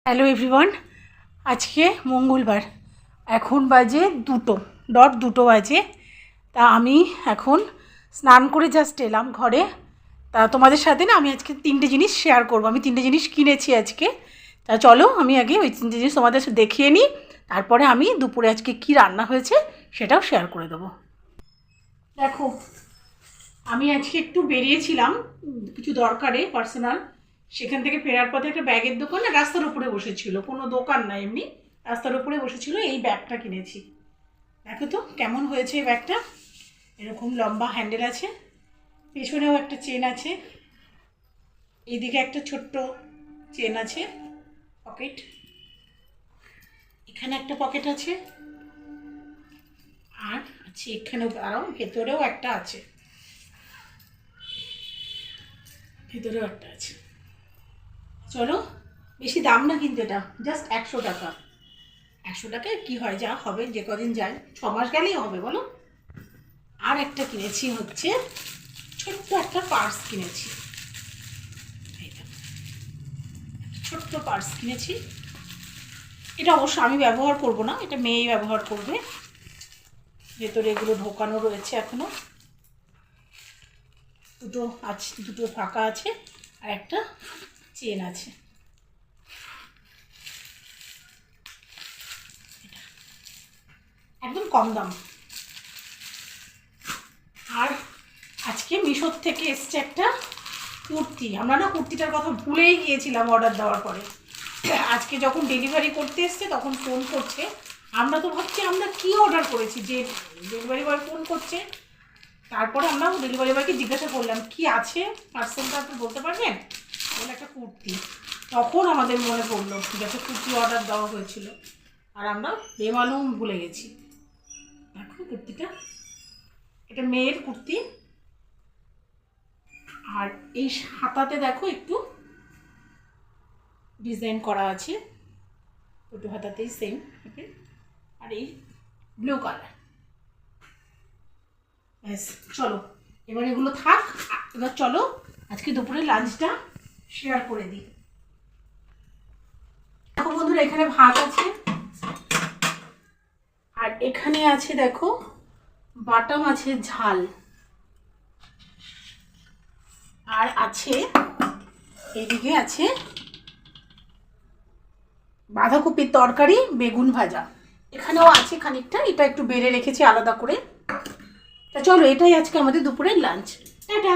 Hello everyone, আজকে মঙ্গলবার, এখন বাজে 2:02 বাজে। তা আমি এখন স্নান করে জাস্ট এলাম ঘরে। তা তোমাদের সাথে না আমি আজকে 3টে জিনিস শেয়ার করবো। আমি 3টে জিনিস কিনেছি আজকে। তা চলো আমি আগে ওই 3টে জিনিস তোমাদের দেখিয়ে নিই, তারপরে আমি দুপুরে আজকে কি রান্না হয়েছে সেটাও শেয়ার করে দেবো। দেখো, আমি আজকে একটু বেরিয়েছিলাম কিছু দরকারে পার্সোনাল। সেখান থেকে ফেরার পথে একটা ব্যাগের দোকান না রাস্তার উপরে বসেছিল, কোনো দোকান না, এমনি রাস্তার উপরে বসেছিল। এই ব্যাগটা কিনেছি। দেখো তো কেমন হয়েছে এই ব্যাগটা। এরকম লম্বা হ্যান্ডেল আছে, পেছনেও একটা চেন আছে, এইদিকে একটা ছোট্ট চেন আছে, পকেট, এখানে একটা পকেট আছে, আর আছে এখানেও, আরও ভেতরেও একটা আছে, ভেতরেও একটা আছে। চলো, বেশি দাম না কিন্তু, এটা জাস্ট 100 টাকা। 100 টাকায় কী হয়, যা হবে, যে কদিন যায়, 6 মাস গেলেই হবে বলো। আর একটা কিনেছি হচ্ছে ছোট্ট একটা পার্স কিনেছি, ছোট্ট পার্স কিনেছি। এটা অবশ্য আমি ব্যবহার করব না, এটা মেয়েই ব্যবহার করবে। ভেতরে এগুলো ঢোকানো রয়েছে এখনো, দুটো আছে, দুটো ফাঁকা আছে, আর একটা চেন আছে। একদম কম দাম। আর আজকে মিশোর থেকে এসছে একটা কুর্তি। আমরা না কুর্তিটার কথা ভুলেই গিয়েছিলাম অর্ডার দেওয়ার পরে। আজকে যখন ডেলিভারি করতে এসছে তখন ফোন করছে, আমরা তো ভাবছি আমরা কি অর্ডার করেছি, যে ডেলিভারি বয় ফোন করছে। তারপরে আমরা ডেলিভারি বয়কে জিজ্ঞাসা করলাম কি আছে পার্সেলটা, আপনি বলতে পারবেন? বলে একটা কুর্তি। তখন আমাদের মনে পড়লো যে একটা কুর্তি অর্ডার দেওয়া হয়েছিল, আর আমরা বেমালুম ভুলে গেছি। দেখো কুর্তিটা, এটা মেয়ের কুর্তি। আর এই হাতাতে দেখো একটু ডিজাইন করা আছে, দুটো হাতাতেই সেম। আর এই ব্লু কালার। ব্যাস, চলো এবার এগুলো থাক। এবার চলো আজকে দুপুরে লাঞ্চটা শেয়ার করে দিই। দেখো বন্ধুরা, এখানে ভাত আছে, আর এখানে আছে দেখো বাটা মাছের ঝাল, আর আছে এদিকে আছে বাঁধাকপির তরকারি, বেগুন ভাজা। এখানেও আছে খানিকটা, এটা একটু বেড়ে রেখেছি আলাদা করে। তা চলো, এটাই আজকে আমাদের দুপুরের লাঞ্চ। টাটা।